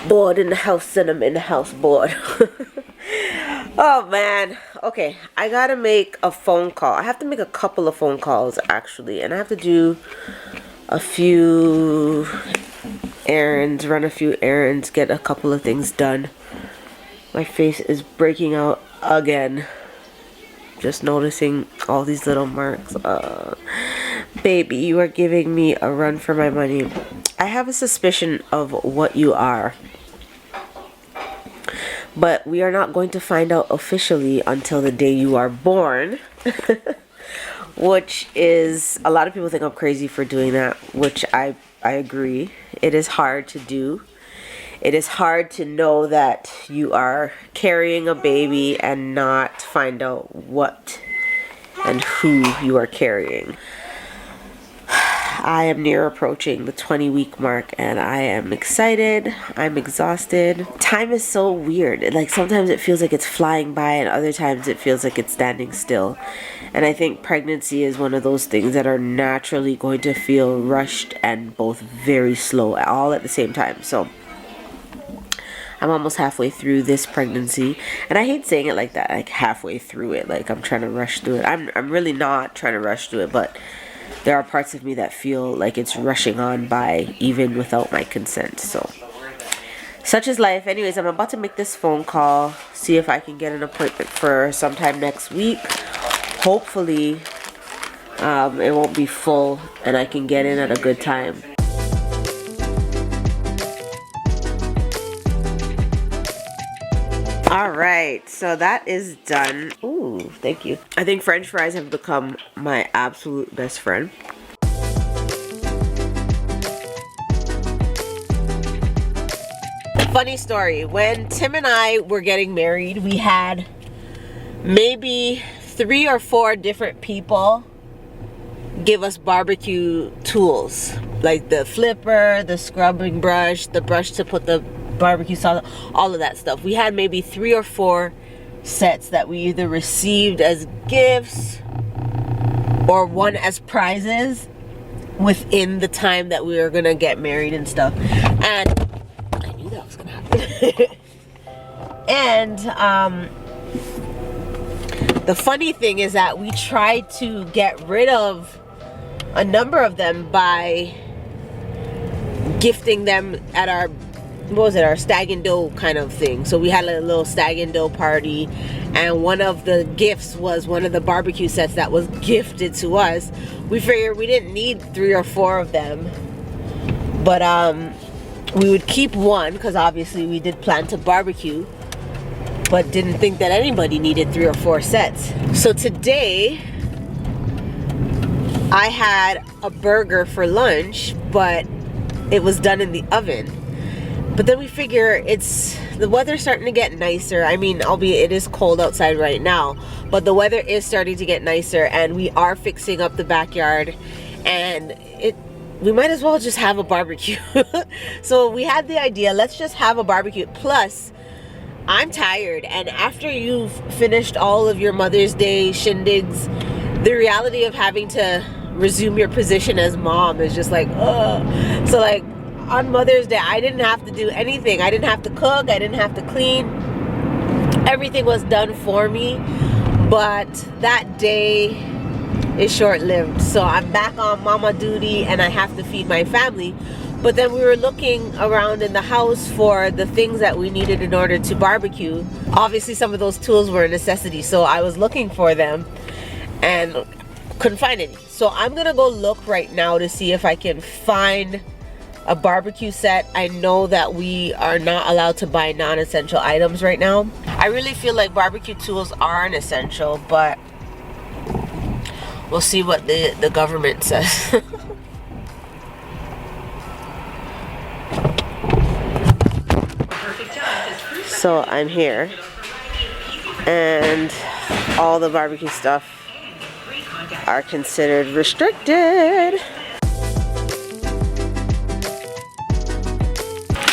bored in the house and I'm in the house bored. Oh man. Okay, I gotta make a phone call. I have to make a couple of phone calls actually, and I have to do a few errands, run a few errands, get a couple of things done. My face is breaking out again. Just noticing all these little marks. Baby, you are giving me a run for my money. I have a suspicion of what you are, but we are not going to find out officially until the day you are born. Which is, a lot of people think I'm crazy for doing that, which I agree. It is hard to do. It is hard to know that you are carrying a baby and not find out what and who you are carrying. I am near approaching the 20-week mark and I am excited. I'm exhausted. Time is so weird. Like sometimes it feels like it's flying by and other times it feels like it's standing still. And I think pregnancy is one of those things that are naturally going to feel rushed and both very slow all at the same time. So I'm almost halfway through this pregnancy, and I hate saying it like that, like halfway through it, like I'm trying to rush through it. I'm really not trying to rush through it, but there are parts of me that feel like it's rushing on by even without my consent. So such is life. Anyways, I'm about to make this phone call, see if I can get an appointment for sometime next week. Hopefully it won't be full and I can get in at a good time. Alright, so that is done. Ooh, thank you. I think French fries have become my absolute best friend. Funny story, when Tim and I were getting married, we had maybe 3 or 4 different people give us barbecue tools. Like the flipper, the scrubbing brush, the brush to put the barbecue sauce, all of that stuff. We had maybe 3 or 4 sets that we either received as gifts or won as prizes within the time that we were gonna get married and stuff. And I knew that was gonna happen. And the funny thing is that we tried to get rid of a number of them by gifting them at our, what was it, our stag and dough kind of thing. So we had a little stag and dough party, and one of the gifts was one of the barbecue sets that was gifted to us. We figured we didn't need 3 or 4 of them, but we would keep one because obviously we did plan to barbecue, but didn't think that anybody needed 3 or 4 sets. So today I had a burger for lunch, but it was done in the oven. But then we figure the weather's starting to get nicer. I mean, albeit it is cold outside right now, but the weather is starting to get nicer and we are fixing up the backyard, and we might as well just have a barbecue. So we had the idea, let's just have a barbecue. Plus, I'm tired, and after you've finished all of your Mother's Day shindigs, the reality of having to resume your position as mom is just like, ugh. So like, on Mother's Day, I didn't have to do anything. I didn't have to cook. I didn't have to clean. Everything was done for me. But that day is short-lived. So I'm back on mama duty and I have to feed my family. But then we were looking around in the house for the things that we needed in order to barbecue. Obviously, some of those tools were a necessity. So I was looking for them and couldn't find any. So I'm going to go look right now to see if I can find a barbecue set. I know that we are not allowed to buy non-essential items right now. I really feel like barbecue tools are an essential, but we'll see what the government says. So I'm here and all the barbecue stuff are considered restricted.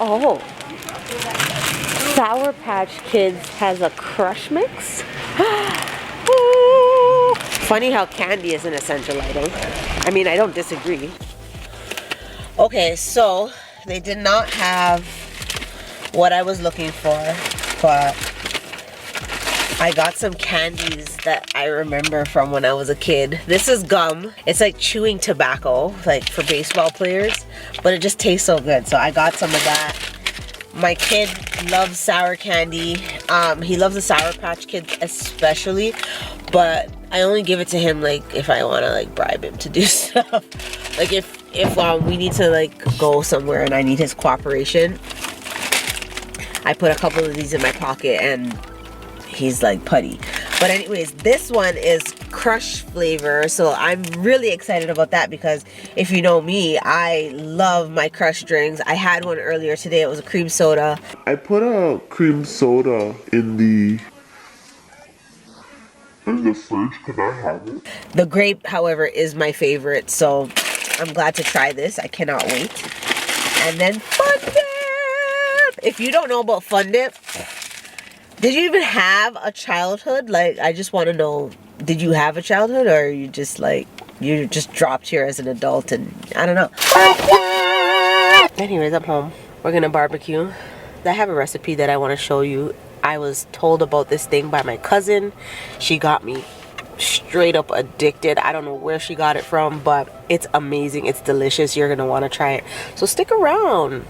Oh, Sour Patch Kids has a crush mix. Funny how candy is an essential item. I mean, I don't disagree. Okay, so they did not have what I was looking for, but I got some candies that I remember from when I was a kid. This is gum. It's like chewing tobacco, like for baseball players, but it just tastes so good. So I got some of that. My kid loves sour candy. He loves the Sour Patch Kids especially, but I only give it to him like if I want to like bribe him to do stuff. Like if we need to like go somewhere and I need his cooperation, I put a couple of these in my pocket and he's like putty. But anyways, this one is crush flavor, so I'm really excited about that because if you know me, I love my crush drinks. I had one earlier today. It was a cream soda. I put a cream soda in the fridge. Can I have it? The grape, however, is my favorite, so I'm glad to try this. I cannot wait. And then Fun Dip! If you don't know about Fun Dip, did you even have a childhood? Like, I just want to know, did you have a childhood, or are you just like, you just dropped here as an adult and I don't know. Anyways, I'm home. We're gonna barbecue. I have a recipe that I want to show you. I was told about this thing by my cousin. She got me straight up addicted. I don't know where she got it from, but it's amazing. It's delicious. You're gonna want to try it. So stick around.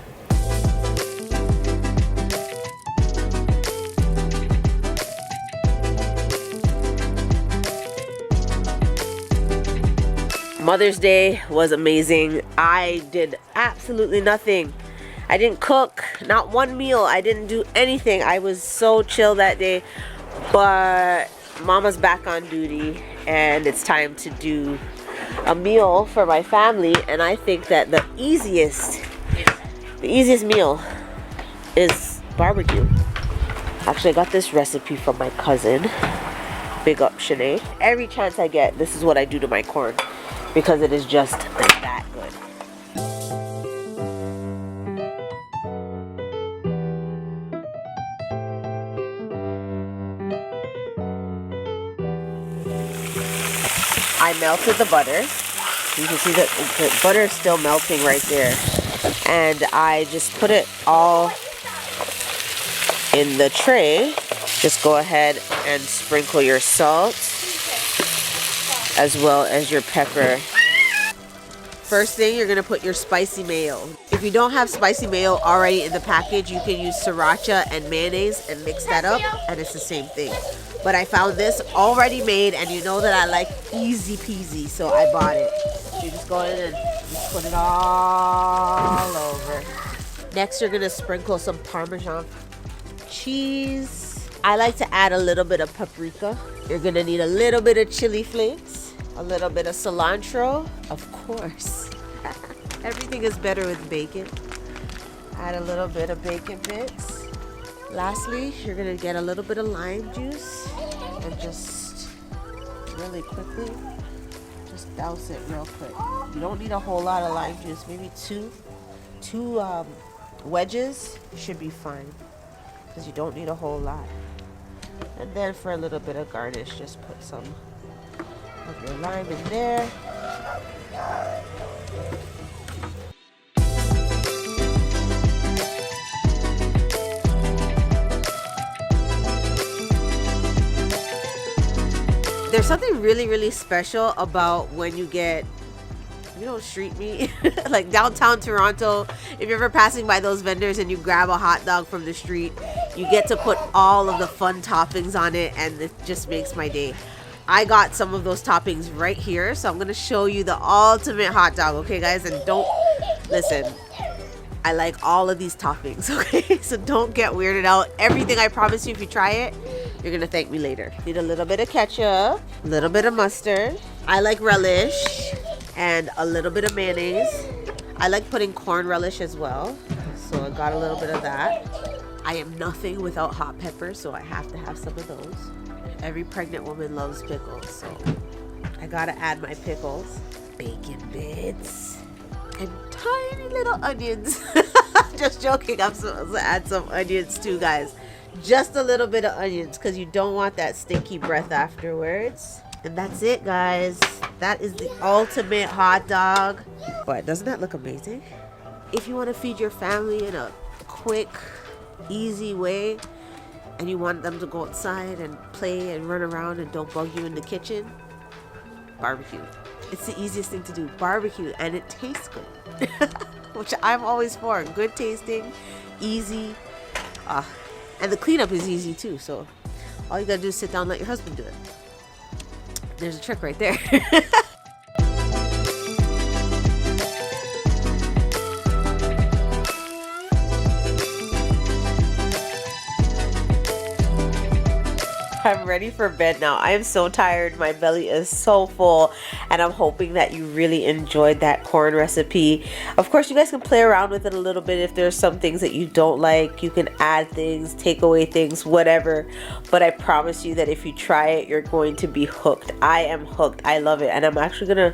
Mother's Day was amazing. I did absolutely nothing. I didn't cook, not one meal. I didn't do anything. I was so chill that day. But Mama's back on duty and it's time to do a meal for my family. And I think that the easiest meal is barbecue. Actually, I got this recipe from my cousin. Big up, Shanae. Every chance I get, this is what I do to my corn, because it is just that good. I melted the butter. You can see that the butter is still melting right there. And I just put it all in the tray. Just go ahead and sprinkle your salt as well as your pepper. First thing, you're gonna put your spicy mayo. If you don't have spicy mayo already in the package, you can use sriracha and mayonnaise and mix that up, and it's the same thing. But I found this already made, and you know that I like easy peasy, so I bought it. You just go in and just put it all over. Next, you're gonna sprinkle some Parmesan cheese. I like to add a little bit of paprika. You're gonna need a little bit of chili flakes, a little bit of cilantro, of course. Everything is better with bacon. Add a little bit of bacon bits. Lastly, you're gonna get a little bit of lime juice and just really quickly, just douse it real quick. You don't need a whole lot of lime juice. Maybe two wedges should be fine, because you don't need a whole lot. And then for a little bit of garnish, just put some of your lime in there. There's something really, really special about when you get, you know, street meat, like downtown Toronto. If you're ever passing by those vendors and you grab a hot dog from the street, you get to put all of the fun toppings on it, and it just makes my day. I got some of those toppings right here, so I'm gonna show you the ultimate hot dog, okay guys? And don't, listen, I like all of these toppings, okay? So don't get weirded out. Everything, I promise you, if you try it, you're gonna thank me later. Need a little bit of ketchup, a little bit of mustard. I like relish, and a little bit of mayonnaise. I like putting corn relish as well, so I got a little bit of that. I am nothing without hot pepper, so I have to have some of those. Every pregnant woman loves pickles, so I gotta add my pickles. Bacon bits and tiny little onions. Just joking, I'm supposed to add some onions too, guys. Just a little bit of onions, because you don't want that stinky breath afterwards. And that's it, guys. That is the ultimate hot dog. But doesn't that look amazing? If you want to feed your family in a quick easy way, and you want them to go outside and play and run around and don't bug you in the kitchen, barbecue. It's the easiest thing to do, barbecue, and it tastes good. Which I'm always for. Good tasting, easy, and the cleanup is easy too. So all you gotta do is sit down and let your husband do it. There's a trick right there. I'm ready for bed now. I am so tired. My belly is so full, and I'm hoping that you really enjoyed that corn recipe. Of course, you guys can play around with it a little bit. If there's some things that you don't like, you can add things, take away things, whatever. But I promise you that if you try it, you're going to be hooked. I am hooked. I love it, and I'm actually gonna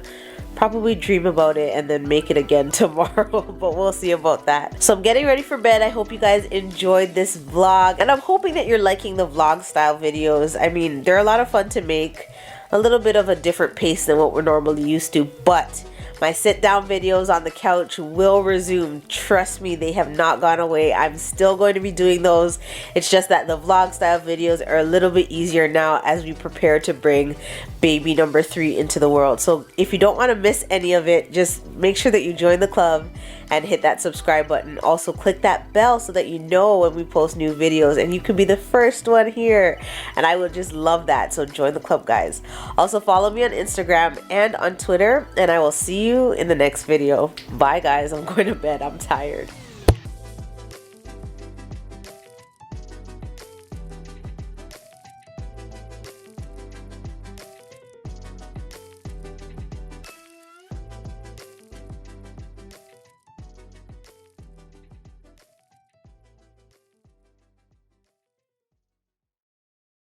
probably dream about it and then make it again tomorrow, but we'll see about that. So I'm getting ready for bed. I hope you guys enjoyed this vlog, and I'm hoping that you're liking the vlog style videos. I mean, they're a lot of fun to make, a little bit of a different pace than what we're normally used to, but my sit down videos on the couch will resume. Trust me, they have not gone away. I'm still going to be doing those. It's just that the vlog style videos are a little bit easier now as we prepare to bring baby number 3 into the world. So if you don't want to miss any of it, just make sure that you join the club and hit that subscribe button. Also click that bell so that you know when we post new videos, and you could be the first one here, and I would just love that. So join the club, guys. Also follow me on Instagram and on Twitter, and I will see you in the next video. Bye guys, I'm going to bed. I'm tired.